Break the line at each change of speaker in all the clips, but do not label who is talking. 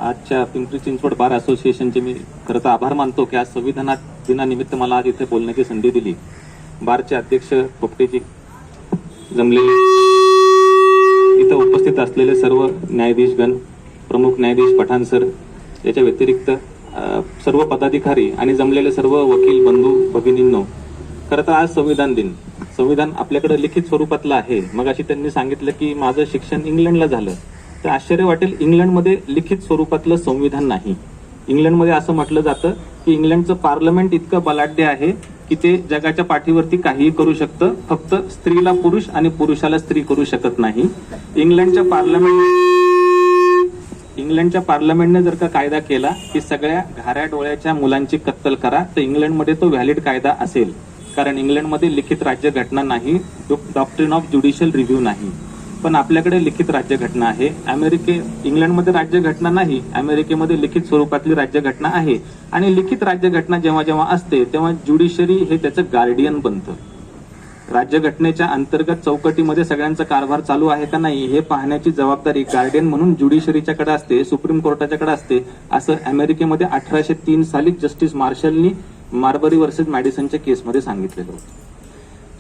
आजच्या पिंपरी चिंचवड बार असोसिएशनचे मी खरं तर आभार मानतो की आज संविधान दिनानिमित्त मला आज इथे बोलण्याची संधी दिली. बारचे अध्यक्ष पोपटेजी, जमलेले इथं उपस्थित असलेले सर्व न्यायाधीशगण, प्रमुख न्यायाधीश पठाण सर, याच्या व्यतिरिक्त सर्व पदाधिकारी आणि जमलेले सर्व वकील बंधू भगिनींनो, खरं तर आज संविधान दिन. संविधान आपल्याकडे लिखित स्वरूपातलं आहे. मग अशी त्यांनी सांगितलं की माझं शिक्षण इंग्लंडला झालं, तर आश्चर्य वाटेल, इंग्लंडमध्ये लिखित स्वरूपातलं संविधान नाही. इंग्लंडमध्ये असं म्हटलं जातं की इंग्लंडचं पार्लमेंट इतकं बलाढ्य आहे की ते जगाच्या पाठीवरती काहीही करू शकतं, फक्त स्त्रीला पुरुष आणि पुरुषाला स्त्री करू शकत नाही. इंग्लंडच्या पार्लमेंटने जर का कायदा केला की सगळ्या घाऱ्या डोळ्याच्या मुलांची कत्तल करा, तर इंग्लंडमध्ये तो व्हॅलिड कायदा असेल. कारण इंग्लंडमध्ये लिखित राज्यघटना नाही, डॉक्ट्रिन ऑफ ज्युडिशियल रिव्ह्यू नाही. पण आपल्याकडे लिखित राज्यघटना आहे. इंग्लंडमध्ये राज्यघटना नाही, अमेरिकेमध्ये लिखित स्वरूपातली राज्यघटना आहे. आणि लिखित राज्यघटना जेव्हा जेव्हा असते तेव्हा ज्युडिशरी हे त्याचं गार्डियन बनतं. राज्यघटनेच्या अंतर्गत चौकटीमध्ये सगळ्यांचा कारभार चालू आहे का नाही हे पाहण्याची जबाबदारी गार्डियन म्हणून ज्युडिशरीच्याकडे असते, सुप्रीम कोर्टाच्याकडे असते. असं अमेरिकेमध्ये 1803 साली जस्टिस मार्शलनी मार्बरी वर्सेस मॅडिसनच्या केसमध्ये सांगितलेलं होतं.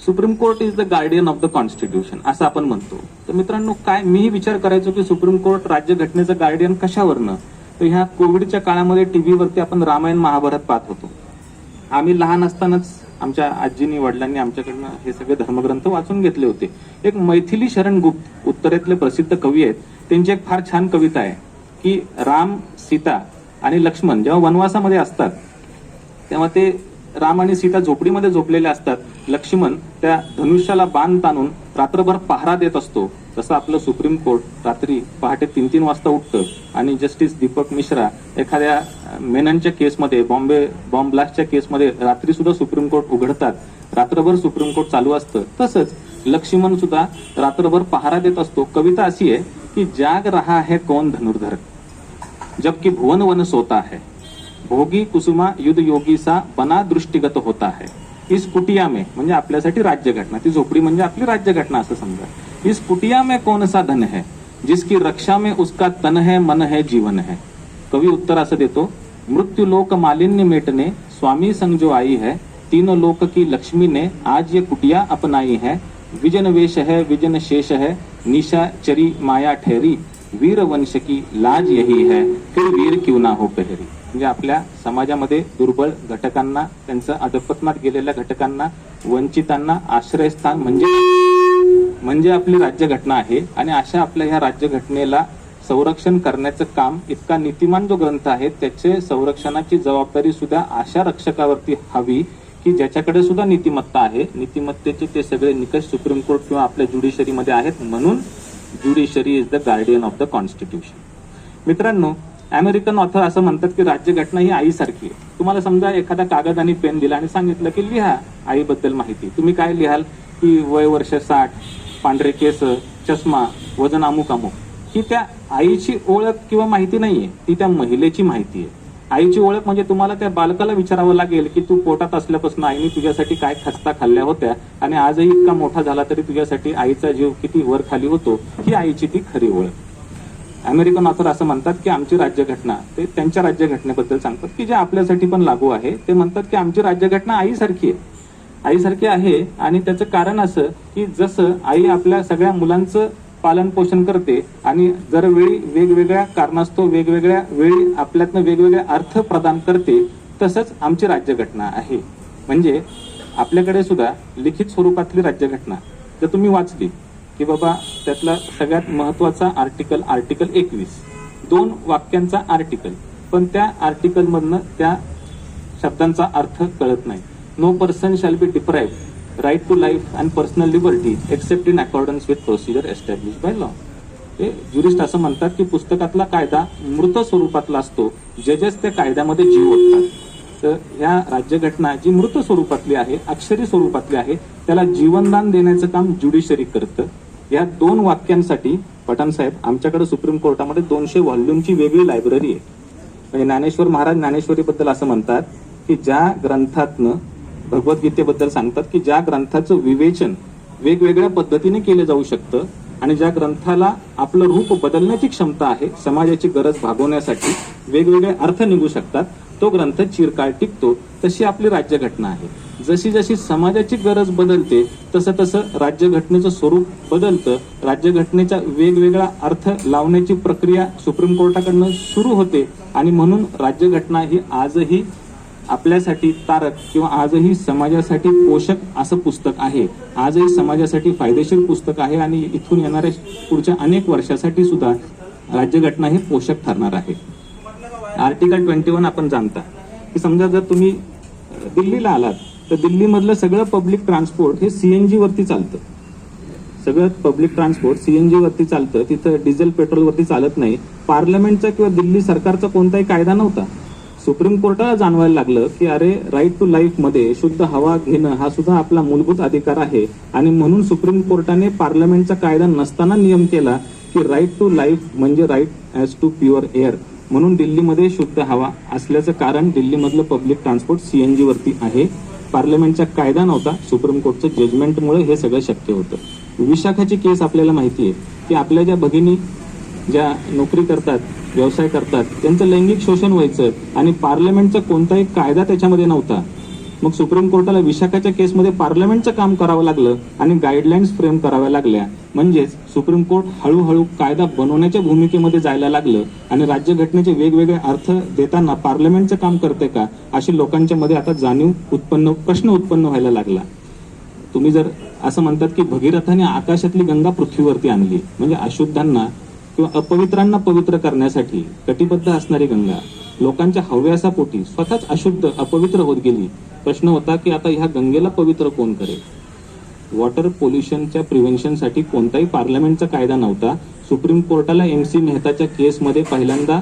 Supreme court is the guardian of the constitution असं आपण म्हणतो. तर मित्रांनो, काय मीही विचार करायचो की सुप्रीम कोर्ट राज्यघटनेचं गार्डियन कशावरनं? तर ह्या कोविडच्या काळामध्ये टीव्हीवरती आपण रामायण महाभारत पाहत होतो. आम्ही लहान असतानाच आमच्या आजीनी वडिलांनी आमच्याकडनं हे सगळे धर्मग्रंथ वाचून घेतले होते. एक मैथिली शरण गुप्त उत्तरेतले प्रसिद्ध कवी आहेत, त्यांची एक फार छान कविता आहे की राम, सीता आणि लक्ष्मण जेव्हा वनवासामध्ये असतात तेव्हा ते राम आणि सीता झोपडीमध्ये झोपलेले असतात. लक्ष्मण त्या धनुष्याला बाण ताणून रात्रभर पहारा देत असतो. तसं आपलं सुप्रीम कोर्ट रात्री पहाटे 3-3 वाजता उठतं आणि जस्टिस दीपक मिश्रा एखाद्या मेननच्या केसमध्ये, बॉम्बे बॉम्ब ब्लास्टच्या केसमध्ये रात्री सुद्धा सुप्रीम कोर्ट उघडतात. रात्रभर सुप्रीम कोर्ट चालू असतं. तसंच लक्ष्मण सुद्धा रात्रभर पहारा देत असतो. कविता अशी आहे की जाग रहा है कौन धनुर्धर, जबकि भुवन वन सोता है, भोगी कुसुमा युद्ध योगी सा बना दृष्टिगत होता है. इस कुटिया में म्हणजे आपल्यासाठी राज्यघटना, ती झोपडी म्हणजे आपली राज्यघटना असं समजा. इस कुटिया में कौन सा धन है, जिसकी रक्षा में उसका तन है, मन है, जीवन है. कवी उत्तर असं देतो, मृत्यु लोक मालिन्य मेटने स्वामी संग जो आई है, तीनों लोक की लक्ष्मी ने आज ये कुटिया अपनाई है. विजन वेश है, विजन शेष है, निशा चरी माया ठहरी, वीर वंश की लाज यही है, फिर वीर क्यों ना हो पहरी. म्हणजे आपल्या समाजामध्ये दुर्बळ घटकांना, त्यांचं अधपतनात गेलेल्या घटकांना, वंचितांना आश्रयस्थान म्हणजे आपली राज्यघटना आहे. आणि अशा आपल्या ह्या राज्यघटनेला संरक्षण करण्याचं काम इतका नीतिमान जो ग्रंथ आहे त्याचे संरक्षणाची जबाबदारी सुद्धा अशा रक्षकावरती हवी की ज्याच्याकडे सुद्धा नीतिमत्ता आहे. नीतिमत्तेचे ते सगळे निकष सुप्रीम कोर्ट किंवा आपल्या ज्युडिशरीमध्ये आहेत. म्हणून judiciary is the guardian of the constitution. मित्रांनो, अमेरिकन ऑथर असं म्हणतात की राज्यघटना ही आईसारखी आहे. तुम्हाला समजा एखादा कागद आणि पेन दिला आणि सांगितलं की लिहा आईबद्दल माहिती. तुम्ही काय लिहाल की वय वर्ष 60, पांढरे केस, चष्मा, वजन अमुक अमुक. ही त्या आईची ओळख किंवा माहिती नाहीये, ती त्या महिलेची माहिती आहे. आईची ओळख म्हणजे तुम्हाला त्या बालकाला विचारावं लागेल की तू पोटात असल्यापासून आईने तुझ्यासाठी काय खस्ता खाल्ल्या होत्या आणि आजही इतका मोठा झाला तरी तुझ्यासाठी आईचा जीव किती वर खाली होतो. ही आईची ती खरी ओळख. अमेरिकन ऑथर असं म्हणतात की आमची राज्यघटना, ते त्यांच्या राज्यघटनेबद्दल सांगतात की जे आपल्यासाठी पण लागू आहे. ते म्हणतात की आमची राज्यघटना आईसारखी आहे, आईसारखी आहे. आणि त्याचं कारण असं की जसं आई आपल्या सगळ्या मुलांचं पालन पोषण करते आणि दरवेळी वेगवेगळ्या कारणास्तव वेगवेगळ्या वेळी आपल्यातनं वेगवेगळे अर्थ प्रदान करते, तसंच आमची राज्यघटना आहे. म्हणजे आपल्याकडे सुद्धा लिखित स्वरूपातली राज्यघटना जर तुम्ही वाचली की बाबा त्यातला सगळ्यात महत्वाचा आर्टिकल 21, 2 वाक्यांचा आर्टिकल, पण त्या आर्टिकल मधनं त्या शब्दांचा अर्थ कळत नाही. No person shall be deprived right to life and personal liberty except in accordance with procedure establish by law. हे ज्युरिस्ट असं म्हणतात की पुस्तकातला कायदा मृत स्वरूपातला असतो, जजेस त्या कायद्यामध्ये जीव ओततात. तर ह्या राज्यघटना जी मृत स्वरूपातली आहे, अक्षरी स्वरूपातली आहे, त्याला जीवनदान देण्याचं काम ज्युडिशरी करतं. या 2 वाक्यांसाठी पठाण साहेब आमच्याकडे सुप्रीम कोर्टामध्ये 200 व्हॉल्यूमची वेगळी लायब्ररी आहे. म्हणजे ज्ञानेश्वर महाराज ज्ञानेश्वरीबद्दल असं म्हणतात की ज्या ग्रंथातनं भगवद्गीतेबद्दल सांगतात की ज्या ग्रंथाचं विवेचन वेगवेगळ्या पद्धतीने केलं जाऊ शकतं आणि ज्या ग्रंथाला आपलं रूप बदलण्याची क्षमता आहे, समाजाची गरज भागवण्यासाठी वेगवेगळे अर्थ निघू शकतात, तो ग्रंथ चिरकाळ टिकतो. तशी आपली राज्यघटना आहे. जशी जशी समाजाची गरज बदलते तसं तसं राज्यघटनेचं स्वरूप बदलतं. राज्यघटनेच्या वेगवेगळा अर्थ लावण्याची प्रक्रिया सुप्रीम कोर्टाकडनं सुरू होते आणि म्हणून राज्यघटना ही आजही आपल्यासाठी तारक किंवा आजही समाजासाठी पोषक असं पुस्तक आहे. आजही समाजासाठी फायदेशीर पुस्तक आहे आणि इथून येणाऱ्या पुढच्या अनेक वर्षासाठी सुद्धा राज्यघटना ही पोषक ठरणार आहे. आर्टिकल 21 आपण जाणता की समजा जर तुम्ही दिल्लीला आलात तर दिल्लीमधलं सगळं पब्लिक ट्रान्सपोर्ट हे सीएनजी वरती चालतं. सगळं पब्लिक ट्रान्सपोर्ट सीएनजी वरती चालतं. तिथं डिझेल पेट्रोल वरती चालत नाही. पार्लमेंटचा किंवा दिल्ली सरकारचा कोणताही कायदा नव्हता. सुप्रीम कोर्टाला जाणवायला लागलं की अरे राईट टू लाईफ मध्ये शुद्ध हवा घेणं हा सुद्धा आपला मूलभूत अधिकार आहे आणि म्हणून सुप्रीम कोर्टाने पार्लमेंटचा कायदा नसताना नियम केला की राईट टू लाईफ म्हणजे right as to pure air. म्हणून दिल्लीमध्ये शुद्ध हवा असल्याचं कारण दिल्लीमधलं पब्लिक ट्रान्सपोर्ट सीएनजी वरती आहे. पार्लमेंटचा कायदा नव्हता. सुप्रीम कोर्टचं जजमेंटमुळे हे सगळं शक्य होतं. विशाखाची केस आपल्याला माहिती आहे की आपल्या ज्या भगिनी ज्या नोकरी करतात, व्यवसाय करतात, त्यांचं लैंगिक शोषण व्हायचं आणि पार्लमेंटचा कोणताही कायदा त्याच्यामध्ये नव्हता. मग सुप्रीम कोर्टाला विशाखाच्या केसमध्ये पार्लमेंटचं काम करावं लागलं आणि गाईडलाईन्स फ्रेम कराव्या लागल्या. म्हणजेच सुप्रीम कोर्ट हळूहळू कायदा बनवण्याच्या भूमिकेमध्ये जायला लागलं आणि राज्यघटनेचे वेगवेगळे अर्थ देताना पार्लमेंटचं काम करते का अशी लोकांच्या मध्ये आता प्रश्न उत्पन्न व्हायला लागला. तुम्ही जर असं म्हणतात की भगीरथाने आकाशातली गंगा पृथ्वीवरती आणली, म्हणजे अशुद्धांना किंवा अपवित्रांना पवित्र करण्यासाठी कटिबद्ध असणारी गंगा लोकांच्या हव्यासापोटी स्वतःच अशुद्ध अपवित्र होत गेली. प्रश्न होता की आता ह्या गंगेला पवित्र कोण करेल? वॉटर पोल्युशनच्या प्रिव्हेन्शनसाठी कोणताही पार्लमेंटचा कायदा नव्हता. सुप्रीम कोर्टाला MC मेहताच्या केसमध्ये पहिल्यांदा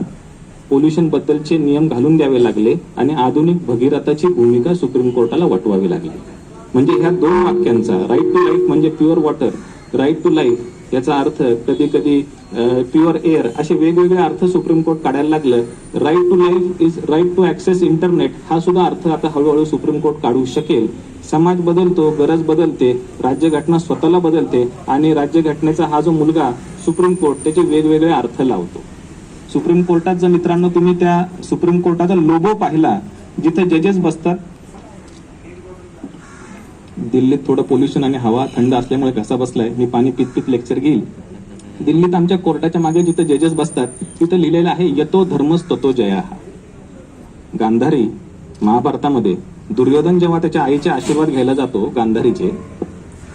पोल्युशन बद्दलचे नियम घालून द्यावे लागले आणि आधुनिक भगीरथाची भूमिका सुप्रीम कोर्टाला वटवावी लागली. म्हणजे ह्या दोन वाक्यांचा राईट टू लाईफ म्हणजे pure water, right to life याचा अर्थ कधी कधी प्युअर एअर असे वेगवेगळे अर्थ सुप्रीम कोर्ट काढायला लागलं. Right to life is right to access internet हा सुद्धा अर्थ आता हळूहळू सुप्रीम कोर्ट काढू शकेल. समाज बदलतो, गरज बदलते, राज्यघटना स्वतःला बदलते आणि राज्यघटनेचा हा जो मुलगा सुप्रीम कोर्ट त्याचे वेगवेगळे अर्थ लावतो. सुप्रीम कोर्टात जर मित्रांनो तुम्ही त्या सुप्रीम कोर्टाचा लोगो पाहिला जिथे जजेस बसतात, दिल्लीत थोडं पोल्युशन आणि हवा थंड असल्यामुळे घसा बसलाय, मी पाणी पित पित लेक्चर घेईल. दिल्लीत आमच्या कोर्टाच्या मागे जिथे जजेस बसतात तिथे लिहिलेलं आहे यतो धर्मस ततो जया. गांधारी महाभारतामध्ये दुर्योधन जेव्हा त्याच्या आईचे आशीर्वाद घ्यायला जातो गांधारीचे,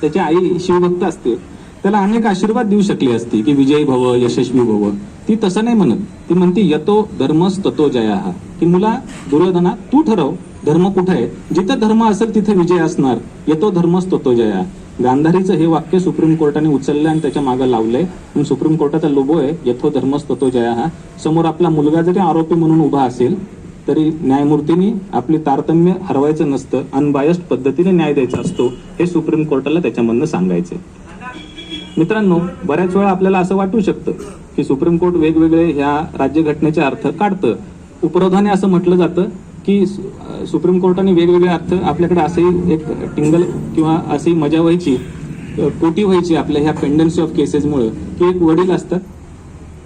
त्याची आई शिवभक्त असते, त्याला अनेक आशीर्वाद देऊ शकली असती की विजयी भव, यशस्वी भव. ती तसं नाही म्हणत. ती म्हणते यतो धर्मस ततो जया, की मुला दुर्योधना तू ठरव धर्म कुठे आहे, जिथं धर्म असेल तिथे विजय असणार. यतो धर्मस ततो जया. गांधारीचं हे वाक्य सुप्रीम कोर्टाने उचललं आणि त्याच्या मागे लावलंय. सुप्रीम कोर्टाचा लोगो आहे यथो धर्मस ततो जया. समोर आपला मुलगा जरी आरोपी म्हणून उभा असेल तरी न्यायमूर्तींनी आपली तारतम्य हरवायचं नसतं, अनबायस्ड पद्धतीने न्याय द्यायचा असतो, हे सुप्रीम कोर्टाला त्याच्यामधनं सांगायचंय. मित्रांनो, बऱ्याच वेळा आपल्याला असं वाटू शकतं की सुप्रीम कोर्ट वेगवेगळे ह्या राज्यघटनेचे अर्थ काढतं. उपरोधाने असं म्हटलं जातं की सुप्रीम कोर्टाने वेगवेगळे अर्थ, आपल्याकडे असंही एक टिंगल किंवा अशी मजा व्हायची, कोटी व्हायची आपल्या ह्या पेंडन्सी ऑफ केसेसमुळे, की एक वडील असतात,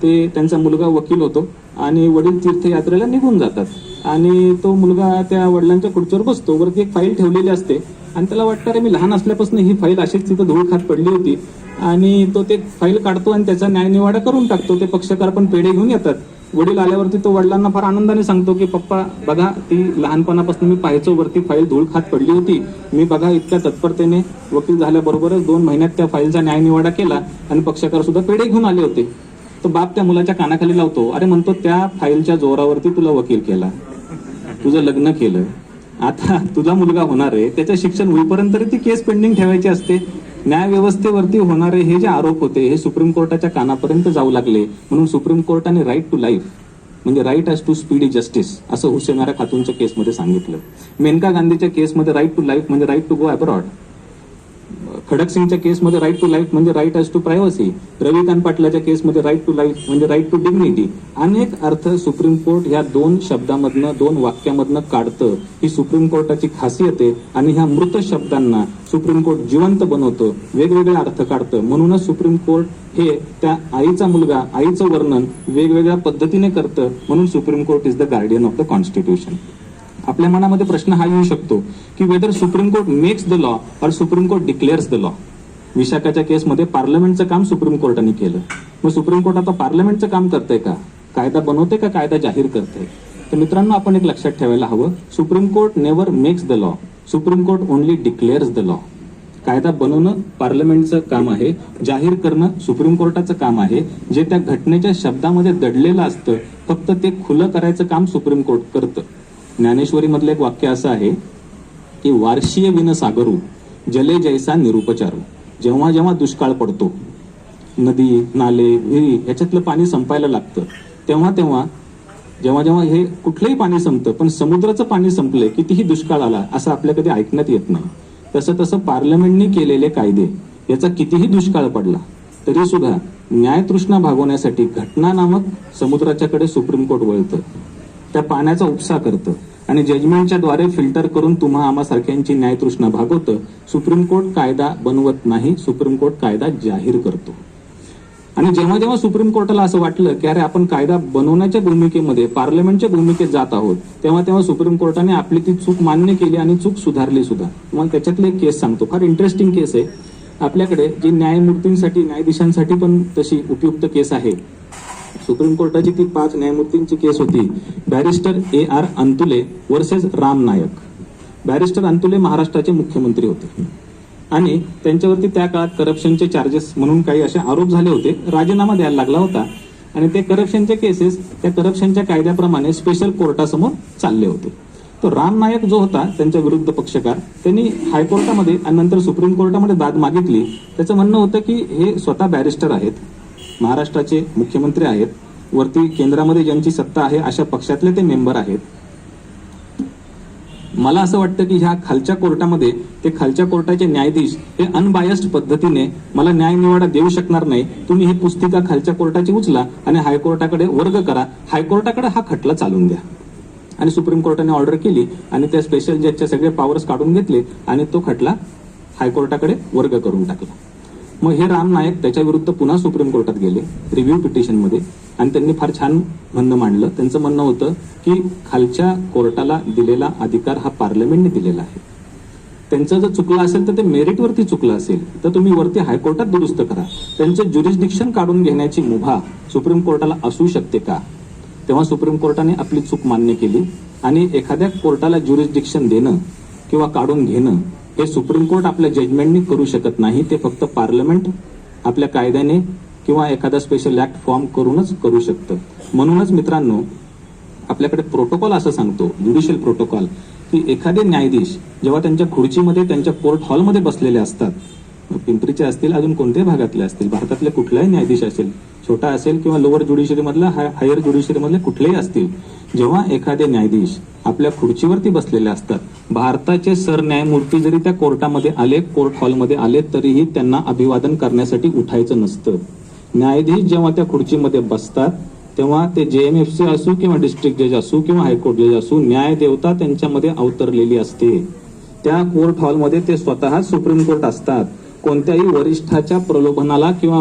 ते त्यांचा मुलगा वकील होतो आणि वडील तीर्थयात्रेला निघून जातात आणि तो मुलगा त्या वडिलांच्या खुर्चीवर बसतो. वरती एक फाईल ठेवलेली असते आणि त्याला वाटतं अरे मी लहान असल्यापासून ही फाईल अशीच तिथं धूळ खात पडली होती, आणि तो ते फाईल काढतो आणि त्याचा न्यायनिवाडा करून टाकतो. ते पक्षकार पण पेढे घेऊन येतात. वडील आल्यावरती तो वडिलांना फार आनंदाने सांगतो की पप्पा बघा, ती लहानपणापासून मी पाहायचो वरती फाईल धूळ खात पडली होती, मी बघा इतक्या तत्परतेने वकील झाल्याबरोबरच 2 महिन्यात त्या फाईलचा न्यायनिवाडा केला आणि पक्षकार सुद्धा पेढे घेऊन आले होते. तो बाप त्या मुलाच्या कानाखाली लावतो, अरे म्हणतो त्या फाईलच्या जोरावरती तुला वकील केला, तुझं लग्न केलं, आता तुझा मुलगा होणार आहे, त्याचं शिक्षण होईपर्यंत तरी ती केस पेंडिंग ठेवायची असते. न्याय व्यवस्थेवरती होणारे हे जे आरोप होते हे सुप्रीम कोर्टाच्या कानापर्यंत जाऊ लागले. म्हणून सुप्रीम कोर्टाने राईट टू लाईफ म्हणजे right as to speedy justice असं हुसेनारा खातूनच्या केसमध्ये सांगितलं. मेनका गांधीच्या केसमध्ये राईट टू लाईफ म्हणजे right to go abroad. Kharak सिंगच्या केसमध्ये राईट टू लाईफ म्हणजे right as to privacy, Ravikant पाटलाच्या केसमध्ये राईट टू लाईफ म्हणजे राईट टू डिग्निटी. अनेक अर्थ सुप्रीम कोर्ट ह्या 2 शब्दामधनं 2 वाक्यामधनं काढतं. ही सुप्रीम कोर्टाची खासियत आहे. आणि ह्या मृत शब्दांना सुप्रीम कोर्ट जिवंत बनवतं, वेगवेगळे अर्थ काढतं. म्हणूनच सुप्रीम कोर्ट हे त्या आईचा मुलगा, आईचं वर्णन वेगवेगळ्या पद्धतीने करतं. म्हणून supreme court is the guardian of the constitution. आपल्या मनामध्ये प्रश्न हा येऊ शकतो की whether supreme court makes the law और supreme court declares the law. विशाखाच्या केसमध्ये पार्लमेंटचं काम सुप्रीम कोर्टाने केलं. मग सुप्रीम कोर्ट आता पार्लमेंटचं काम करतंय का? कायदा बनवते का कायदा जाहीर करते? तर मित्रांनो, आपण एक लक्षात ठेवायला हवं, supreme court never makes the law, supreme court only डिक्लेअर्स the law. कायदा बनवणं पार्लमेंटचं काम आहे, जाहीर करणं सुप्रीम कोर्टाचं काम आहे. जे त्या घटनेच्या शब्दामध्ये दडलेलं असतं फक्त ते खुलं करायचं काम सुप्रीम कोर्ट करतं. ज्ञानेश्वरी मधलं एक वाक्य असं आहे की वार्षीय विन सागरू जले जैसा निरुपचारू. जेव्हा जेव्हा दुष्काळ पडतो, नदी नाले विहिरी याच्यातलं पाणी संपायला लागतं, तेव्हा जेव्हा हे कुठलंही पाणी संपतं, पण समुद्राचं पाणी संपलंय कितीही दुष्काळ आला असं आपल्या कधी ऐकण्यात येत नाही. तसं पार्लमेंटनी केलेले कायदे याचा कितीही दुष्काळ पडला तरी सुद्धा न्यायतृष्णा भागवण्यासाठी घटना नामक समुद्राच्याकडे सुप्रीम कोर्ट वळतं, त्या पाण्याचा उपसा करतं आणि जजमेंटच्या द्वारे फिल्टर करून तुम्हा आम्हा सारख्यांची न्यायतृष्णा भागवतं. सुप्रीम कोर्ट कायदा बनवत नाही, सुप्रीम कोर्ट कायदा जाहीर करतो. आणि जेव्हा जेव्हा सुप्रीम कोर्टाला असं वाटलं की अरे आपण कायदा बनवण्याच्या भूमिकेमध्ये पार्लमेंटच्या भूमिकेत जात आहोत, तेव्हा सुप्रीम कोर्टाने आपली ती चूक मान्य केली आणि चूक सुधारली सुद्धा. मग त्याच्यातली एक केस सांगतो, फार इंटरेस्टिंग केस आहे. आपल्याकडे जी न्यायमूर्तींसाठी न्यायाधीशांसाठी पण तशी उपयुक्त केस आहे. सुप्रीम कोर्टाची ती 5 न्यायमूर्तींची केस होती, barrister AR Antulay versus Ram Naik. Barrister Antulay महाराष्ट्राचे मुख्यमंत्री होते आणि त्यांच्यावरती त्या काळात करप्शनचे चार्जेस म्हणून काही असे आरोप झाले होते, राजीनामा द्यायला लागला होता आणि ते करप्शनचे केसेस त्या करप्शनच्या कायद्याप्रमाणे स्पेशल कोर्टासमोर चालले होते. तो राम नायक जो होता त्यांच्या विरुद्ध पक्षकार, त्यांनी हायकोर्टामध्ये आणि नंतर सुप्रीम कोर्टामध्ये दाद मागितली. त्याचं म्हणणं होतं की हे स्वतः बॅरिस्टर आहेत, महाराष्ट्राचे मुख्यमंत्री आहेत, वरती केंद्रामध्ये ज्यांची सत्ता आहे अशा पक्षातले ते मेंबर आहेत. मला असं वाटतं की ह्या खालच्या कोर्टामध्ये ते खालच्या कोर्टाचे न्यायाधीश हे अनबायस्ड पद्धतीने मला न्याय निवाडा देऊ शकणार नाही. तुम्ही ही पुस्तिका खालच्या कोर्टाची उचला आणि हायकोर्टाकडे वर्ग करा, हायकोर्टाकडे हा खटला चालून द्या. आणि सुप्रीम कोर्टाने ऑर्डर केली आणि त्या स्पेशल जजचे सगळे पॉवर्स काढून घेतले आणि तो खटला हायकोर्टाकडे वर्ग करून टाकला. मग हे राम नायक त्याच्या विरुद्ध पुन्हा सुप्रीम कोर्टात गेले रिव्ह्यू पिटिशनमध्ये आणि त्यांनी फार छान म्हणणं मांडलं. त्यांचं म्हणणं होतं की खालच्या कोर्टाला दिलेला अधिकार हा पार्लमेंटने दिलेला आहे. त्यांचं जर चुकलं असेल तर ते मेरिटवरती चुकलं असेल तर तुम्ही वरती हायकोर्टात दुरुस्त करा. त्यांचं ज्युरिस्डिक्शन काढून घेण्याची मुभा सुप्रीम कोर्टाला असू शकते का? तेव्हा सुप्रीम कोर्टाने आपली चूक मान्य केली आणि एखाद्या कोर्टाला ज्युरिस्डिक्शन देणं किंवा काढून घेणं हे सुप्रीम कोर्ट आपल्या जजमेंटनी करू शकत नाही. ते फक्त पार्लमेंट आपल्या कायद्याने किंवा एखादा स्पेशल ऍक्ट फॉर्म करूनच करू शकतं. म्हणूनच मित्रांनो, आपल्याकडे प्रोटोकॉल असं सांगतो, ज्युडिशियल प्रोटोकॉल, की एखादे न्यायाधीश जेव्हा त्यांच्या खुर्चीमध्ये त्यांच्या कोर्ट हॉलमध्ये बसलेले असतात, पिंपरीचे असतील, अजून कोणत्याही भागातले असतील, भारतातले कुठलाही न्यायाधीश असेल, छोटा असेल किंवा लोअर ज्युडिशरी मधला, हायर ज्युडिशरी मधले कुठलेही असतील, जेव्हा एखादे न्यायाधीश आपल्या खुर्चीवरती बसलेले असतात, भारताचे सरन्यायमूर्ती जरी त्या कोर्टामध्ये आले, कोर्ट हॉलमध्ये आले, तरीही त्यांना अभिवादन करण्यासाठी उठायचं नसतं. न्यायाधीश जेव्हा त्या खुर्चीमध्ये बसतात तेव्हा ते JMFC असू किंवा डिस्ट्रिक्ट जज असू किंवा हायकोर्ट जज असू, न्याय देवता त्यांच्यामध्ये अवतरलेली असते. त्या कोर्ट हॉलमध्ये ते स्वतः सुप्रीम कोर्ट असतात. कोणत्याही वरिष्ठाच्या प्रलोभनाला किंवा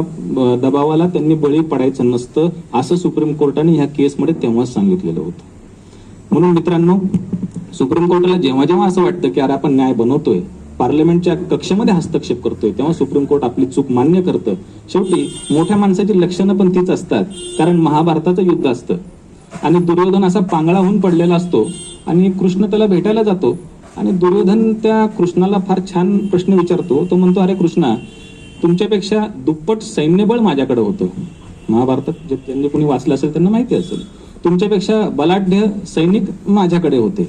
दबावाला त्यांनी बळी पडायचं नसतं, असं सुप्रीम कोर्टाने ह्या केसमध्ये तेव्हाच सांगितलेलं होतं. म्हणून मित्रांनो, सुप्रीम कोर्टाला जेव्हा जेव्हा असं वाटतं की अरे आपण न्याय बनवतोय, पार्लमेंटच्या कक्षेमध्ये हस्तक्षेप करतोय, तेव्हा सुप्रीम कोर्ट आपली चूक मान्य करतं. शेवटी मोठ्या माणसाची लक्षणं पण तीच असतात, कारण महाभारताचं युद्ध असतं आणि दुर्योधन असा पांगळा होऊन पडलेला असतो आणि कृष्ण त्याला भेटायला जातो आणि दुर्योधन त्या कृष्णाला फार छान प्रश्न विचारतो. तो म्हणतो, अरे कृष्णा, तुमच्यापेक्षा दुप्पट सैन्यबळ माझ्याकडे होतं. महाभारतात ज्यांनी कोणी वाचलं असेल त्यांना माहिती असेल. तुमच्यापेक्षा बलाढ्य सैनिक माझ्याकडे होते.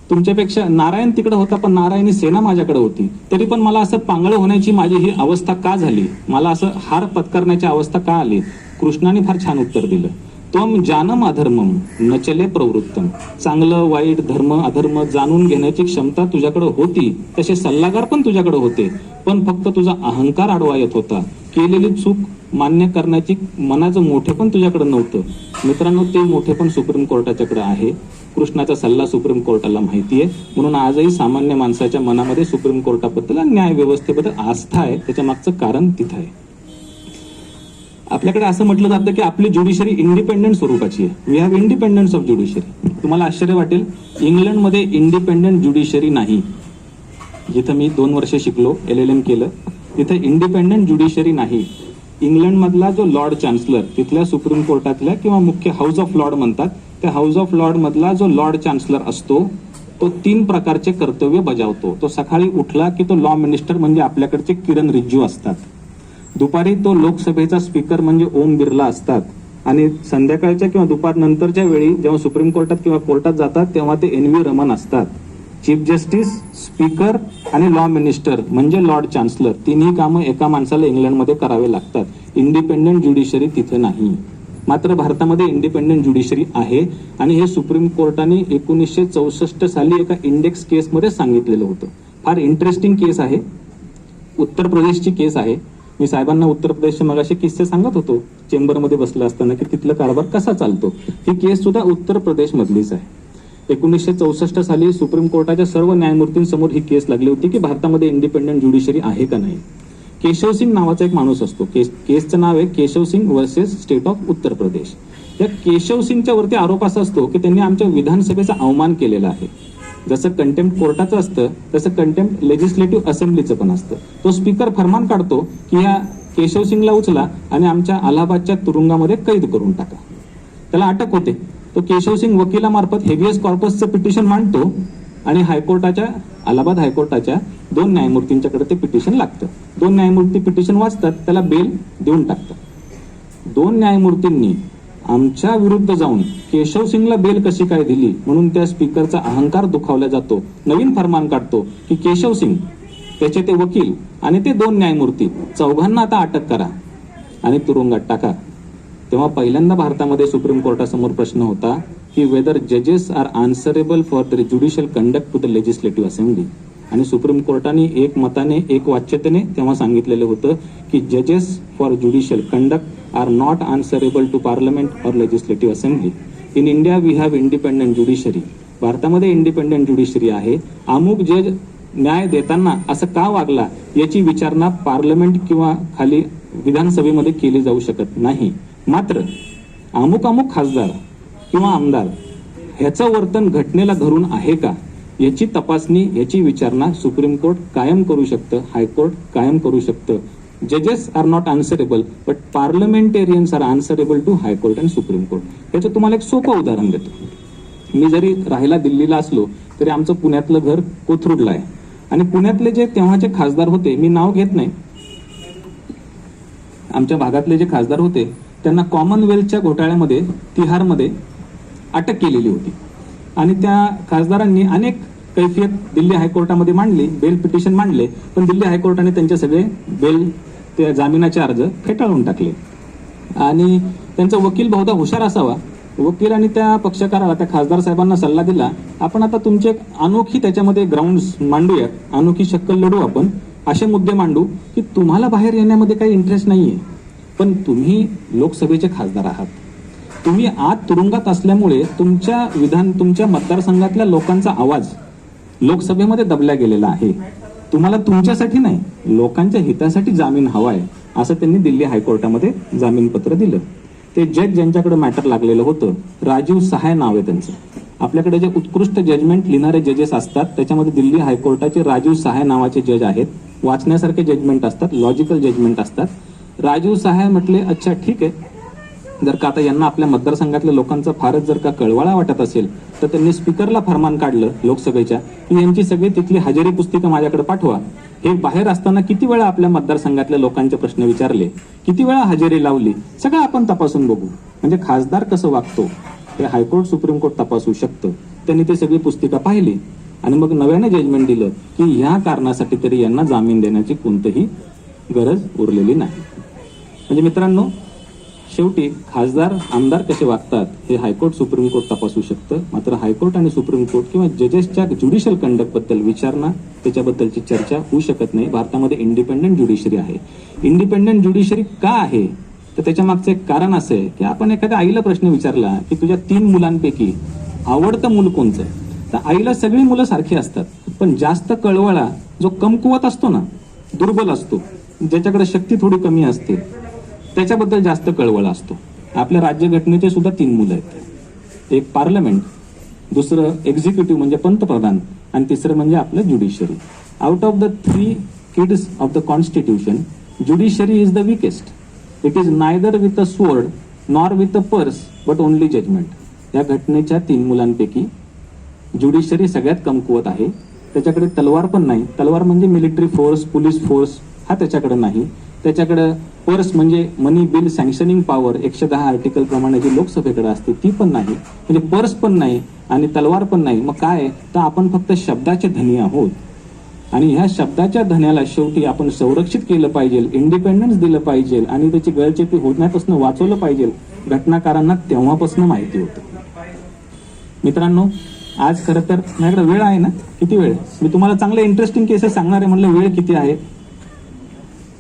तुमच्यापेक्षा नारायण तिकडे होता, पण नारायणी सेना माझ्याकडे होती. तरी पण मला असं पांगळ होण्याची माझी ही अवस्था का झाली? मला असं हार पत्करण्याची अवस्था का आली? कृष्णाने फार छान उत्तर दिलं. त्वम जानम अधर्मम न चले प्रवृत्तम. चांगलं वाईट धर्म अधर्म जाणून घेण्याची क्षमता तुझ्याकडे होती, तसे सल्लागार पण तुझ्याकडे होते, पण फक्त तुझा अहंकार आडवा येत होता. केलेली चूक मान्य करण्याची मनाचं मोठे पण तुझ्याकडे नव्हतं. मित्रांनो, ते मोठे पण सुप्रीम कोर्टाच्याकडे आहे. कृष्णाचा सल्ला सुप्रीम कोर्टाला माहिती आहे, म्हणून आजही सामान्य माणसाच्या मनामध्ये सुप्रीम कोर्टाबद्दल आणि न्याय व्यवस्थेबद्दल आस्था आहे. त्याच्या मागचं कारण तिथं आहे. आपल्याकडे असं म्हटलं जातं की आपली ज्युडिशरी इंडिपेंडेंट स्वरूपाची आहे. We have independence of judiciary. तुम्हाला आश्चर्य वाटेल, इंग्लंडमध्ये इंडिपेंडेंट ज्युडिशरी नाही. जिथं मी 2 वर्ष शिकलो, LLM केलं, तिथं इंडिपेंडेंट ज्युडिशरी नाही. इंग्लंडमधला जो लॉर्ड चान्सलर, तिथल्या सुप्रीम कोर्टातल्या किंवा मुख्य हाऊस ऑफ लॉर्ड म्हणतात, त्या हाऊस ऑफ लॉर्ड मधला जो लॉर्ड चान्सलर असतो, तो 3 प्रकारचे कर्तव्य बजावतो. तो सकाळी उठला की तो लॉ मिनिस्टर म्हणजे आपल्याकडचे किरण रिजिजू असतात. दुपारी तो लोकसभेचा स्पीकर म्हणजे ओम बिर्ला असतात. आणि संध्याकाळच्या किंवा दुपार नंतरच्या वेळी जेव्हा सुप्रीम कोर्टात किंवा कोर्टात जातात तेव्हा ते NV रमन असतात. चीफ जस्टिस, स्पीकर आणि लॉ मिनिस्टर म्हणजे लॉर्ड चान्सलर, 3ही कामं एका माणसाला इंग्लंडमध्ये करावे लागतात. इंडिपेंडेंट ज्युडिशरी तिथे नाही. मात्र भारतामध्ये इंडिपेंडेंट ज्युडिशरी आहे. आणि हे सुप्रीम कोर्टाने 1964 साली एका इंडेक्स केसमध्ये सांगितलेलं होतं. फार इंटरेस्टिंग केस आहे. उत्तर प्रदेशची केस आहे. मी साहेबांना उत्तर प्रदेशचे मगाशी किस्से सांगत होतो चेंबरमध्ये बसला असताना की तिथलं कारभार कसा चालतो. ही केस सुद्धा उत्तर प्रदेश मधलीच आहे. 1964 साली सुप्रीम कोर्टाच्या सर्व न्यायमूर्तींसमोर ही केस लागली होती की भारतामध्ये इंडिपेंडेंट ज्युडिशरी आहे का नाही. केशव सिंग नावाचा एक माणूस असतो. केसचं नाव आहे Keshav Singh versus state of Uttar Pradesh. या केशव सिंगच्या वरती आरोप असा असतो की त्यांनी आमच्या विधानसभेचा अवमान केलेला आहे. जसं कंटेम्प्ट कोर्टाचं असतं तसं कंटेम्प्ट लेजिस्लेटिव्ह असेंब्लीचं पण असतं. तो स्पीकर फरमान काढतो की या केशव सिंगला उचला आणि आमच्या अलाहाबादच्या तुरुंगामध्ये कैद करून टाका. त्याला अटक होते. तो केशव सिंग वकिलामार्फत हेबियस कॉर्पसचं पिटिशन मांडतो आणि हायकोर्टाच्या अलाहाबाद हायकोर्टाच्या 2 न्यायमूर्तींच्याकडे ते पिटिशन लागतं. 2 न्यायमूर्ती पिटिशन वाचतात, त्याला बेल देऊन टाकतात. 2 न्यायमूर्तींनी आमच्या विरुद्ध जाऊन केशव सिंगला बेल कशी काय दिली म्हणून त्या स्पीकरचा अहंकार दुखावला जातो. नवीन फरमान काढतो की केशव सिंग, त्याचे ते वकील आणि ते 2 न्यायमूर्ती, चौघांना आता अटक करा आणि तुरुंगात टाका. तेव्हा पहिल्यांदा भारतामध्ये सुप्रीम कोर्टासमोर प्रश्न होता की वेदर जजेस are answerable for the judicial conduct to the legislative assembly. आणि सुप्रीम कोर्टाने एक मताने एक वाच्यतेने तेव्हा सांगितलेलं होतं की जजेस for judicial conduct are not answerable to parliament और legislative assembly. In India we have independent judiciary. भारतामध्ये इंडिपेंडेंट ज्युडिशरी आहे. अमुक जज न्याय देताना असं का वागला याची विचारणा पार्लमेंट किंवा खाली विधानसभेमध्ये केली जाऊ शकत नाही. मात्र अमुक खासदार किंवा आमदार ह्याचं वर्तन घटनेला धरून आहे का याची तपासणी, याची विचारणा सुप्रीम कोर्ट कायम करू शकतं, हायकोर्ट कायम करू शकतं. जजेस are not answerable but parliamentarians are answerable to high court and supreme court. याचं तुम्हाला एक सोपं उदाहरण देतो. मी जरी राहायला दिल्लीला असलो तरी आमचं पुण्यातलं घर कोथरूडला आहे. आणि पुण्यातले जे तेव्हाचे खासदार होते, मी नाव घेत नाही, आमच्या भागातले जे खासदार होते त्यांना कॉमनवेल्थच्या घोटाळ्यामध्ये तिहारमध्ये अटक केलेली होती. आणि त्या खासदारांनी अनेक कैफियत दिल्ली हायकोर्टामध्ये मांडली, बेल पिटिशन मांडले, पण दिल्ली हायकोर्टाने त्यांचे सगळे बेल, त्या जामिनाचे अर्ज फेटाळून टाकले. आणि त्यांचा वकील बहुधा हुशार असावा. वकील आणि त्या पक्षकाराला, त्या खासदार साहेबांना सल्ला दिला, आपण आता तुमचे एक अनोखी त्याच्यामध्ये ग्राउंड्स मांडूयात, अनोखी शक्कल लढू आपण, असे मुद्दे मांडू की तुम्हाला बाहेर येण्यामध्ये काही इंटरेस्ट नाहीये, पण तुम्ही लोकसभेचे खासदार आहात, तुम्ही आत तुरुंगात असल्यामुळे तुमच्या मतदारसंघातल्या लोकांचा आवाज लोकसभेमध्ये दबला गेलेला आहे. तुम्हाला तुमच्यासाठी नाही, लोकांच्या हितासाठी जामीन हवाय, असं त्यांनी दिल्ली हायकोर्टामध्ये जामीनपत्र दिलं. ते जज ज्यांच्याकडे मॅटर लागलेलं होतं, राजीव सहाय नाव आहे त्यांचं. आपल्याकडे जे उत्कृष्ट जजमेंट लिहिणारे जजेस असतात त्याच्यामध्ये दिल्ली हायकोर्टाचे राजीव सहाय नावाचे जज आहेत. वाचण्यासारखे जजमेंट असतात, लॉजिकल जजमेंट असतात. राजीव सहाय म्हटले, अच्छा ठीक आहे, जर का आता यांना आपल्या मतदारसंघातल्या लोकांचा फारच जर का कळवळा वाटत असेल तर त्यांनी स्पीकरला फरमान काढलं लोकसभेच्या की यांची सगळी तिथली हजेरी पुस्तिका माझ्याकडे पाठवा. हे बाहेर असताना किती वेळा आपल्या मतदारसंघातल्या लोकांचे प्रश्न विचारले, किती वेळा हजेरी लावली, सगळं आपण तपासून बघू. म्हणजे खासदार कसं वागतो हे हायकोर्ट सुप्रीम कोर्ट तपासू शकतं. त्यांनी ते सगळी पुस्तिका पाहिली आणि मग नव्याने जजमेंट दिलं की ह्या कारणासाठी तरी यांना जामीन देण्याची कोणतीही गरज उरलेली नाही. म्हणजे मित्रांनो, शेवटी खासदार आमदार कसे वागतात हे हायकोर्ट सुप्रीम कोर्ट तपासू शकतं. मात्र हायकोर्ट आणि सुप्रीम कोर्ट किंवा जजेसच्या ज्युडिशियल कंडक्ट बद्दल विचारणा, त्याच्याबद्दलची चर्चा होऊ शकत नाही. भारतामध्ये इंडिपेंडंट ज्युडिशरी आहे. इंडिपेंडंट ज्युडिशरी का आहे तर त्याच्या मागचं एक कारण असं आहे की आपण एखाद्या आईला प्रश्न विचारला की तुझ्या 3 मुलांपैकी आवडतं मूल कोणचं, तर आईला सगळी मुलं सारखी असतात, पण जास्त कळवळा जो कमकुवत असतो ना, दुर्बल असतो, ज्याच्याकडे शक्ती थोडी कमी असते, त्याच्याबद्दल जास्त कळवळा असतो. आपल्या राज्यघटनेचे सुद्धा 3 मुलं आहेत. एक पार्लमेंट, दुसरं एक्झिक्युटिव्ह म्हणजे पंतप्रधान, आणि तिसरं म्हणजे आपलं judiciary. Out of the 3 kids of the constitution, judiciary is the weakest. It is neither with a sword nor with a purse but only judgement. या घटनेच्या 3 मुलांपैकी ज्युडिशरी सगळ्यात कमकुवत आहे. त्याच्याकडे तलवार पण नाही. तलवार म्हणजे मिलिटरी फोर्स, पोलीस फोर्स हा त्याच्याकडे नाही. त्याच्याकडे पर्स म्हणजे मनी बिल सँक्शनिंग पॉवर 110 आर्टिकल प्रमाणे जी लोकसभेकडे असते ती पण नाही. म्हणजे पर्स पण नाही आणि तलवार पण नाही. मग काय तर आपण फक्त शब्दाचे धनी आहोत. आणि ह्या शब्दाच्या धन्याला शेवटी आपण संरक्षित केलं पाहिजे, इंडिपेंडन्स दिलं पाहिजे आणि त्याची गळचेपी होण्यापासून वाचवलं पाहिजे. घटनाकारांना तेव्हापासून माहिती होतं. मित्रांनो, आज खरं तर माझ्याकडे वेळ आहे ना, किती वेळ? मी तुम्हाला चांगले इंटरेस्टिंग केसेस सांगणार आहे. म्हणलं वेळ किती आहे?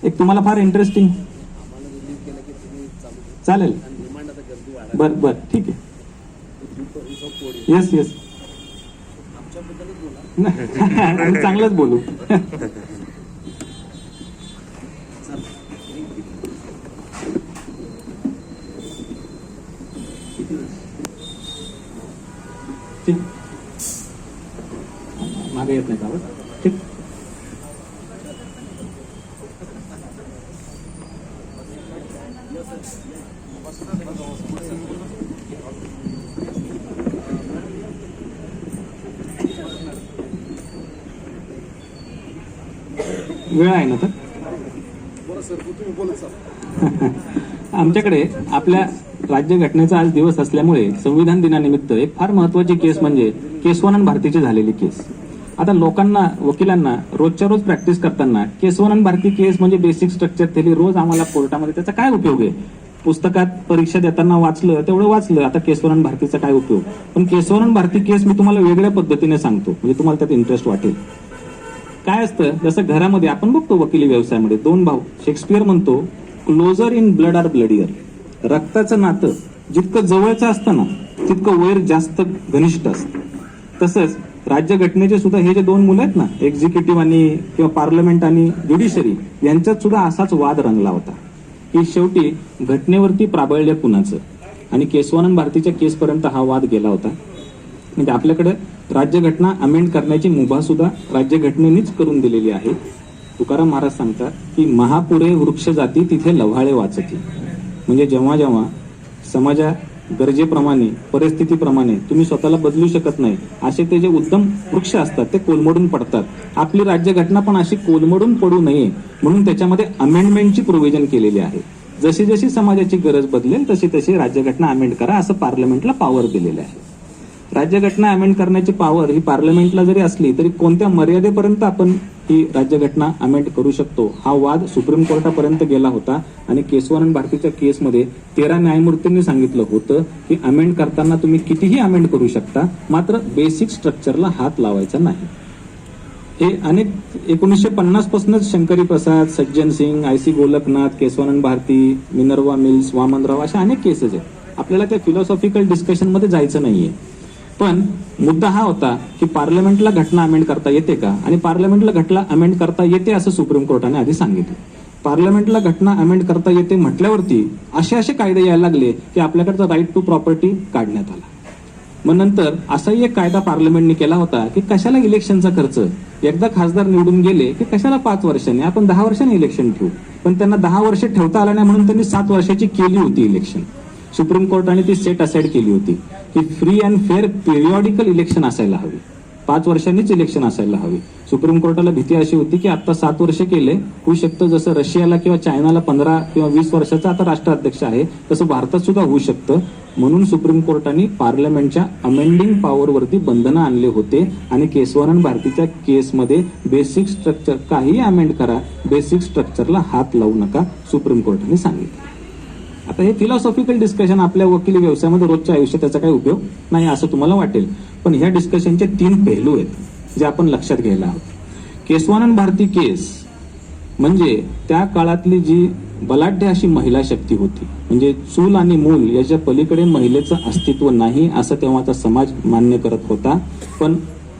एक तुम्हाला फार इंटरेस्टिंग चालेल? बर बर ठीक आहे. येस येस आम्ही चांगलंच बोलू. ठीक, मागे येत नाही का? ठीक, वेळ आहे ना? तर आमच्याकडे आपल्या राज्यघटनेचा आज दिवस असल्यामुळे संविधान दिनानिमित्त एक फार महत्वाची केस म्हणजे केसवानंद भारतीची झालेली केस. आता लोकांना, वकिलांना रोजच्या रोज प्रॅक्टिस करताना केसवानंद भारती केस म्हणजे बेसिक स्ट्रक्चर थेरी रोज आम्हाला कोर्टामध्ये त्याचा काय उपयोग आहे? पुस्तकात परीक्षा देताना वाचलं तेवढं वाचलं, आता केसवानंद भारतीचा काय उपयोग? पण केसवानंद भारती केस मी तुम्हाला वेगळ्या पद्धतीने सांगतो, म्हणजे तुम्हाला त्यात इंटरेस्ट वाटेल. काय असतं, जसं घरामध्ये आपण बघतो वकिली व्यवसायामध्ये 2 भाऊ, शेक्सपियर म्हणतो क्लोजर इन ब्लड आर ब्लडियर. रक्ताचं नातं जितकं जवळचं असतं ना तितकं वैर जास्त घनिष्ठ असतं. तसंच राज्यघटनेचे सुद्धा हे जे 2 मुलं आहेत ना, एक्झिक्युटिव्ह आणि किंवा पार्लमेंट आणि ज्युडिशरी, यांच्यात सुद्धा असाच वाद रंगला होता की शेवटी घटनेवरती प्राबल्य कुणाचं, आणि केसवानंद भारतीच्या केसपर्यंत हा वाद गेला होता. म्हणजे आपल्याकडे राज्यघटना अमेंड करण्याची मुभा सुद्धा राज्यघटनेनेच करून दिलेली आहे. तुकाराम महाराज सांगतात की महापुरे वृक्ष जाती तिथे लव्हाळे वाचती. म्हणजे जेव्हा जेव्हा समाजा गरजेप्रमाणे, परिस्थितीप्रमाणे तुम्ही स्वतःला बदलू शकत नाही, असे ते जे उत्तम वृक्ष असतात ते कोलमडून पडतात. आपली राज्यघटना पण अशी कोलमडून पडू नये म्हणून त्याच्यामध्ये अमेंडमेंटची प्रोव्हिजन केलेली आहे. जशी जशी समाजाची गरज बदलेल तशी तशी राज्यघटना अमेंड करा असं पार्लमेंटला पॉवर दिलेलं आहे. राज्यघटना अमेंड करण्याची पॉवर ही पार्लमेंटला जरी असली तरी कोणत्या मर्यादेपर्यंत आपण ही राज्यघटना अमेंड करू शकतो, हा वाद सुप्रीम कोर्टापर्यंत गेला होता. आणि केसवानंद भारतीच्या केसमध्ये 13 न्यायमूर्तींनी सांगितलं होतं की अमेंड करताना तुम्ही कितीही अमेंड करू शकता, मात्र बेसिक स्ट्रक्चरला हात लावायचा नाही. हे अनेक 1950 पासूनच Shankari Prasad, Sajjan Singh, IC Golaknath, Kesavananda Bharati, Minerva Mills, Wamanrao अशा अनेक केसेस आहेत. आपल्याला त्या फिलॉसॉफिकल डिस्कशनमध्ये जायचं नाहीये. पण मुद्दा हा होता की पार्लमेंटला घटना अमेंड करता येते का, आणि पार्लमेंटला घटना अमेंड करता येते असं सुप्रीम कोर्टाने आधी सांगितलं. पार्लमेंटला घटना अमेंड करता येते म्हटल्यावरती असे कायदे यायला लागले की आपल्याकडचा राईट टू प्रॉपर्टी काढण्यात आला. मग नंतर असाही एक कायदा पार्लमेंटने केला होता की कशाला इलेक्शनचा खर्च, एकदा खासदार निवडून गेले की कशाला 5 वर्षांनी, आपण 10 वर्षांनी इलेक्शन ठेवू. पण त्यांना 10 वर्ष ठेवता आलं नाही म्हणून त्यांनी 7 वर्षाची केली होती इलेक्शन. सुप्रीम कोर्टाने ती सेट असाइड केली होती की फ्री अँड फेअर पिरियॉडिकल इलेक्शन असायला हवी, 5 वर्षांनीच इलेक्शन असायला हवी. सुप्रीम कोर्टाला भीती अशी होती की आता 7 वर्ष केले होऊ शकतं, जसं रशियाला किंवा चायनाला 15 किंवा 20 वर्षाचा आता राष्ट्राध्यक्ष आहे तसं भारतात सुद्धा होऊ शकतं. म्हणून सुप्रीम कोर्टाने पार्लमेंटच्या अमेंडिंग पॉवरवरती बंधनं आणले होते. आणि केसवानंद भारतीच्या केसमध्ये बेसिक स्ट्रक्चर काहीही अमेंड करा, बेसिक स्ट्रक्चरला हात लावू नका, सुप्रीम कोर्टाने सांगितलं. आता हे फिलॉसॉफिकल डिस्कशन आपल्या वकिली व्यवसायामध्ये रोजच्या आयुष्यात त्याचा काही उपयोग नाही असं तुम्हाला वाटेल, पण ह्या डिस्कशनचे 3 पैलू आहेत जे आपण लक्षात घ्यायला हवं. केसवानंद भारती केस म्हणजे त्या काळातली जी बलाढ्य अशी महिला शक्ती होती, म्हणजे चूल आणि मूल याच्या पलीकडे महिलेचं अस्तित्व नाही असं तेव्हाचा समाज मान्य करत होता. पण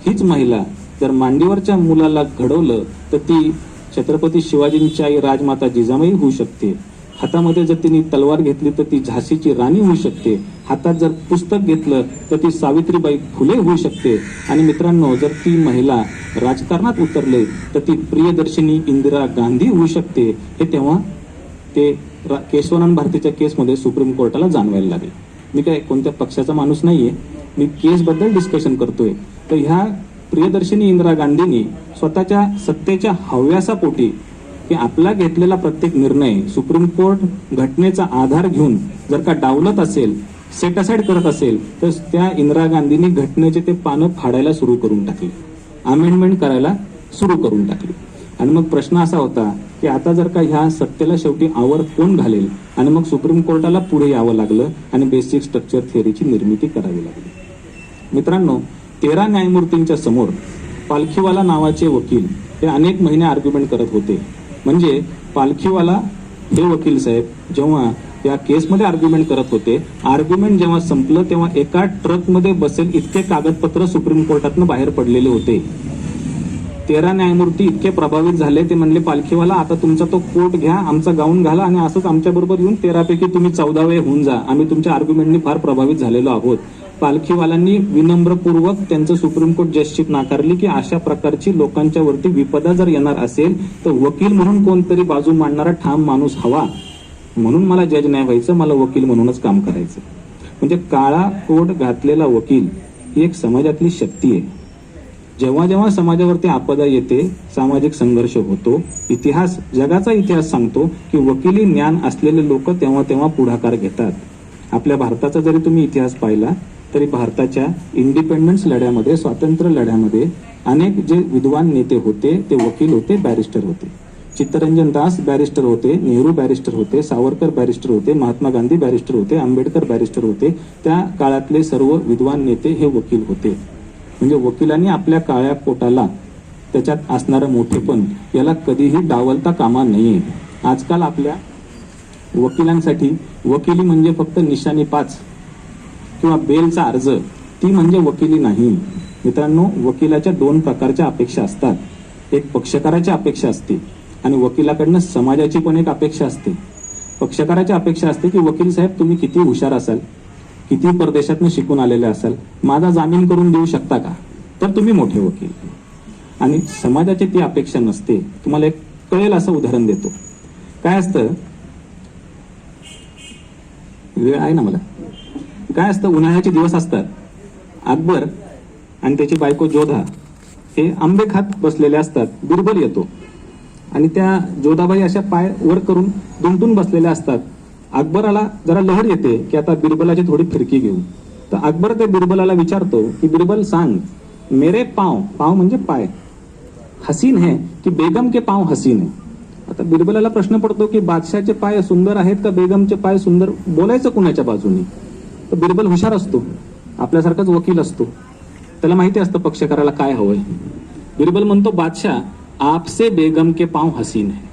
हीच महिला जर मांडीवरच्या मुलाला घडवलं तर ती छत्रपती शिवाजींची आई राजमाता जिजामाई होऊ शकते. हातामध्ये जर तिने तलवार घेतली तर ती झाशीची राणी होऊ शकते. हातात जर पुस्तक घेतलं तर ती सावित्रीबाई फुले होऊ शकते. आणि मित्रांनो, जर ती महिला राजकारणात उतरले तर ती प्रियदर्शिनी इंदिरा गांधी होऊ शकते. हे तेव्हा ते केशवानंद भारतीच्या केसमध्ये सुप्रीम कोर्टाला जाणवायला लागले. मी काय कोणत्या पक्षाचा माणूस नाहीये, मी केसबद्दल डिस्कशन करतोय. तर ह्या प्रियदर्शिनी इंदिरा गांधींनी स्वतःच्या सत्तेच्या हव्यासापोटी की आपला घेतलेला प्रत्येक निर्णय सुप्रीम कोर्ट घटनेचा आधार घेऊन जर का डावलत असेल, सेट असाइड करत असेल, तर त्या इंदिरा गांधींनी घटनेचे ते पानं फाडायला सुरू करून टाकले, अमेंडमेंट करायला सुरू करून टाकली. आणि मग प्रश्न असा होता की आता जर का ह्या सत्तेला शेवटी आवर कोण घालेल, आणि मग सुप्रीम कोर्टाला पुढे यावं लागलं आणि बेसिक स्ट्रक्चर थिअरीची निर्मिती करावी लागली. मित्रांनो, 13 न्यायमूर्तींच्या समोर पालखीवाला नावाचे वकील हे अनेक महिने आर्ग्युमेंट करत होते. म्हणजे पालखीवाला हे वकील साहेब जेव्हा या केसमध्ये आर्ग्युमेंट करत होते, आर्ग्युमेंट जेव्हा संपलं तेव्हा एका ट्रकमध्ये बसेल इतके कागदपत्र सुप्रीम कोर्टातनं बाहेर पडलेले होते. 13 न्यायमूर्ती इतके प्रभावित झाले, ते म्हणले पालखीवाला आता तुमचा तो कोट घ्या, आमचा गाऊन घाला आणि असंच आमच्या बरोबर येऊन 13 पैकी तुम्ही 14वे होऊन जा, आम्ही तुमच्या आर्ग्युमेंटनी फार प्रभावित झालेलो आहोत. पालखीवाल्यांनी विनम्रपूर्वक त्यांचं सुप्रीम कोर्ट जजशिप नाकारली की अशा प्रकारची लोकांच्या वरती विपदा जर येणार असेल तर वकील म्हणून कोणतरी बाजू मांडणारा ठाम माणूस हवा. म्हणून मला जज नाही व्हायचं, मला वकील म्हणूनच काम करायचं. म्हणजे काळा कोट घातलेला वकील ही एक समाजातली शक्ती आहे. जेव्हा जेव्हा समाजावरती आपदा येते, सामाजिक संघर्ष होतो, इतिहास जगाचा इतिहास सांगतो की वकिली ज्ञान असलेले लोक तेव्हा तेव्हा पुढाकार घेतात. आपल्या भारताचा जरी तुम्ही इतिहास पाहिला तरी भारताच्या इंडिपेंडन्स लढ्यामध्ये, स्वातंत्र्य लढ्यामध्ये अनेक जे विद्वान नेते होते ते वकील होते, बॅरिस्टर होते. चित्तरंजन दास बॅरिस्टर होते, नेहरू बॅरिस्टर होते, सावरकर बॅरिस्टर होते, महात्मा गांधी बॅरिस्टर होते, आंबेडकर बॅरिस्टर होते. त्या काळातले सर्व विद्वान नेते हे वकील होते. म्हणजे वकिलांनी आपल्या काळ्या कोटाला, त्याच्यात असणारं मोठेपण याला कधीही डावलता कामा नये. आजकाल आपल्या वकिलांसाठी वकिली म्हणजे फक्त निशाणी 5 किंवा बेलचा अर्ज, ती म्हणजे वकिली नाही. मित्रांनो, वकिलाच्या 2 प्रकारच्या अपेक्षा असतात. एक पक्षकाराची अपेक्षा असते आणि वकिलाकडनं समाजाची पण एक अपेक्षा असते. पक्षकाराची अपेक्षा असते की वकील साहेब तुम्ही किती हुशार असाल, किती परदेशातनं शिकून आलेले असाल, माझा जामीन करून देऊ शकता का, तर तुम्ही मोठे वकील. आणि समाजाची ती अपेक्षा नसते. तुम्हाला एक कळेल असं उदाहरण देतो. काय असतं, वेळ आहे ना मला, काय असतं, उन्हाळ्याचे दिवस असतात. अकबर आणि त्याची बायको जोधा हे आंबे खात बसलेले असतात. बिरबल येतो आणि त्या जोधाबाई अशा पाय वर करून दुमटून बसलेल्या असतात. अकबराला जरा लहर येते की आता बिरबलाची थोडी फिरकी घेऊ. तर अकबर त्या बिरबलाला विचारतो की बिरबल सांग, मेरे पाव, पाव म्हणजे पाय, हसीन है की बेगम के पाव हसीन है. आता बिरबलाला प्रश्न पडतो की बादशाहचे पाय सुंदर आहेत का बेगमचे पाय सुंदर, बोलायचं कुणाच्या बाजूने. तर बिरबल हुशार असतो, आपल्यासारखाच वकील असतो, त्याला माहिती असतं पक्षकाराला काय हवंय. बिरबल म्हणतो, बादशाह आपसे बेगम के पाव हसीन है.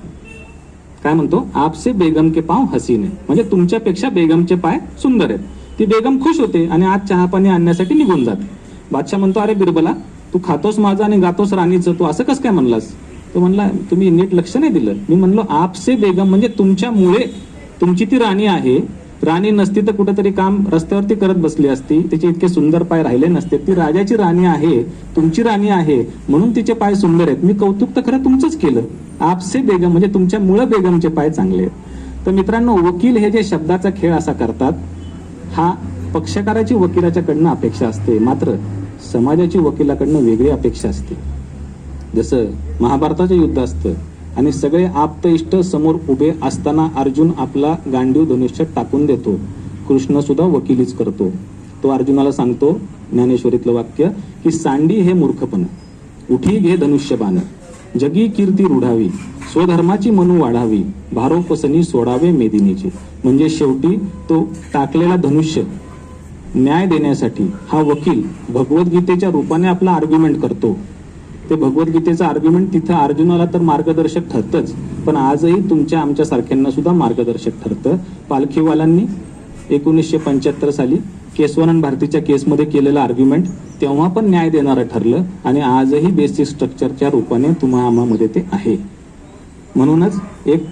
काय म्हणतो, आपसे बेगम के पाव हसीन है, म्हणजे तुमच्यापेक्षा बेगमचे पाय सुंदर आहेत. ती बेगम खुश होते आणि आज चहापाणी आणण्यासाठी निघून जाते. बादशाह म्हणतो, अरे बिरबला, तू खातोस माझं आणि गातोस राणीचं, तू असं कसं काय म्हणलास. तो म्हणला, तुम्ही नीट लक्ष नाही दिलं. मी म्हणलो आपसे बेगम म्हणजे तुमच्यामुळे तुमची ती राणी आहे. राणी नसती तर कुठेतरी काम रस्त्यावरती करत बसली असती, तिचे इतके सुंदर पाय राहिले नसते. ती राजाची राणी आहे, तुमची राणी आहे, म्हणून तिचे पाय सुंदर आहेत. मी कौतुक तर खरं तुमचंच केलं. आपसे बेगम म्हणजे तुमच्यामुळे बेगमचे पाय चांगले आहेत. तर मित्रांनो, वकील हे जे शब्दाचा खेळ असा करतात, हा पक्षकाराची वकिलाच्याकडनं अपेक्षा असते, मात्र समाजाची वकिलाकडनं वेगळी अपेक्षा असते. जसं महाभारताचं युद्ध असतं आणि सगळे आप्त इष्ट समोर उभे असताना अर्जुन आपला गांडीव धनुष्य टाकून देतो. कृष्ण सुद्धा वकिलीच करतो. तो अर्जुनाला सांगतो ज्ञानेश्वरीतलं वाक्य की सांडी हे मूर्खपण, उठी घे धनुष्यबाण, जगी कीर्ती रुढावी,
स्वधर्माची मनू वाढावी, भारोपसनी सोडावे मेदिनीचे. म्हणजे शेवटी तो टाकलेला धनुष्य न्याय देण्यासाठी हा वकील भगवद्गीतेच्या रूपाने आपला आर्ग्युमेंट करतो. ते भगवद्गीतेचं आर्ग्युमेंट तिथं अर्जुनाला तर मार्गदर्शक ठरतंच, पण आजही तुमच्या आमच्या सारख्यांना सुद्धा मार्गदर्शक ठरतं. पालखीवालांनी 1975 साली केसवानंद भारतीच्या केसमध्ये केलेलं आर्ग्युमेंट तेव्हा पण न्याय देणारं ठरलं आणि आजही बेसिक स्ट्रक्चरच्या रूपाने तुम्हा आम्हामध्ये ते आहे. म्हणूनच एक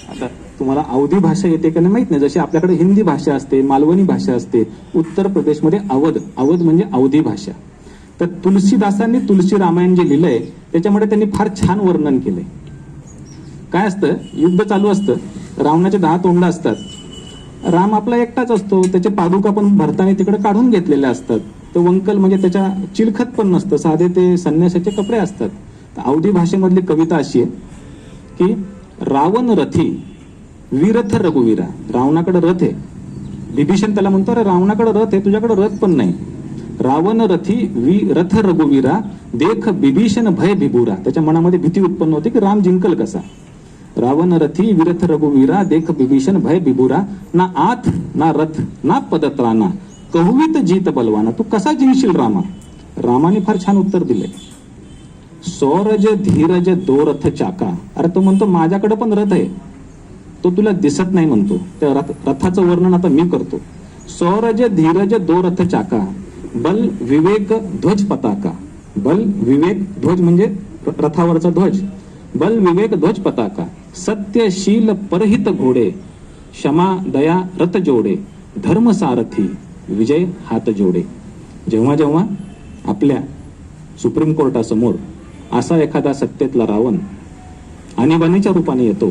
आता तुम्हाला अवधी भाषा येते का नाही माहित नाही. जशी आपल्याकडे हिंदी भाषा असते, मालवणी भाषा असते, उत्तर प्रदेशमध्ये अवध म्हणजे अवधी भाषा. तर तुलसीदासांनी तुलसी रामायण जे लिहिलंय त्याच्यामध्ये त्यांनी फार छान वर्णन केलंय. काय असतं, युद्ध चालू असतं, रावणाचे 10 तोंड असतात, राम आपला एकटाच असतो, त्याचे पादुका पण भरताना तिकडे काढून घेतलेले असतात. तो वंकल म्हणजे त्याच्या चिलखत पण नसतं, साधे ते संन्यासाचे कपडे असतात. अवधी भाषेमधली कविता अशी आहे की रावण रथी वीरथ रघुवीरा. रावणाकडे रथ आहे, विभीषण त्याला म्हणतो अरे रावणाकडे रथ आहे, तुझ्याकडे रथ पण नाही. रावण रथी रथ रघुवीरा देख बिभीषण भय बिभुरा. त्याच्या मनामध्ये भीती उत्पन्न होते की राम जिंकल कसा. रावण रथी विरथ रघुवीरा देख बिभीषण भय बिभुरा. ना आथ ना रथ ना पदत्राना कहूवित जीत बलवाना. तू कसा जिंकशील रामा. रामाने फार छान उत्तर दिले. सौरज धीरज दो रथ चाका. अरे तो म्हणतो माझ्याकडे पण रथ आहे, तो तुला दिसत नाही म्हणतो. त्या रथाचं वर्णन आता मी करतो. सौरज धीरज दो रथ चाका बल विवेक ध्वज पताका. बल विवेक ध्वज म्हणजे रथावरचा ध्वज. बल विवेक ध्वज पताका. सत्यशील परहित घोडे क्षमा दया रथ जोडे. धर्म सारथी विजय हात जोडे. जेव्हा जेव्हा आपल्या सुप्रीम कोर्टासमोर असा एखादा सत्तेतला रावण आणीबाणीच्या रूपाने येतो,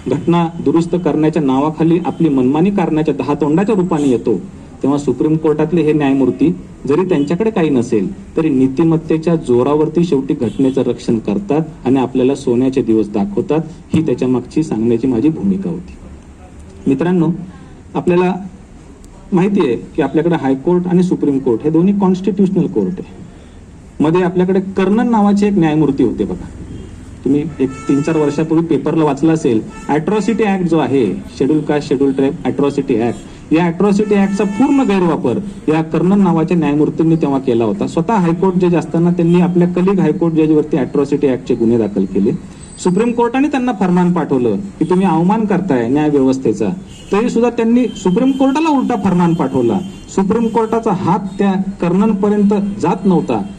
घटना दुरुस्त करण्याच्या नावाखाली आपली मनमानी करण्याच्या 10 तोंडाच्या रूपाने येतो, तेव्हा सुप्रीम कोर्टातले हे न्यायमूर्ती जरी त्यांच्याकडे काही नसेल तरी नीतिमत्तेच्या जोरावरती शेवटी घटनेचं रक्षण करतात आणि आपल्याला सोन्याचे दिवस दाखवतात. ही त्याच्या मागची सांगण्याची माझी भूमिका होती. मित्रांनो, आपल्याला माहिती आहे की आपल्याकडे हायकोर्ट आणि सुप्रीम कोर्ट हे दोन्ही कॉन्स्टिट्युशनल कोर्ट आहे. मध्ये आपल्याकडे कर्नन नावाचे एक न्यायमूर्ती होते बघा. तुम्ही एक 3-4 वर्षापूर्वी पेपरला वाचलं असेल. अॅट्रॉसिटी ऍक्ट जो आहे, schedule caste schedule tribe atrocity act, या अॅट्रॉसिटी ऍक्टचा पूर्ण गैरवापर या कर्नन नावाच्या न्यायमूर्तींनी तेव्हा केला होता. स्वतः हायकोर्ट जज असताना त्यांनी आपल्या कलिग हायकोर्ट जजवरती अॅट्रॉसिटी ऍक्टचे गुन्हे दाखल केले. सुप्रीम कोर्टाने त्यांना फरमान पाठवलं की तुम्ही अवमान करताय न्याय व्यवस्थेचा, तरी सुद्धा त्यांनी सुप्रीम कोर्टाला उलटा फरमान पाठवला. सुप्रीम कोर्टाचा हात त्या कर्नन पर्यंत जात नव्हता.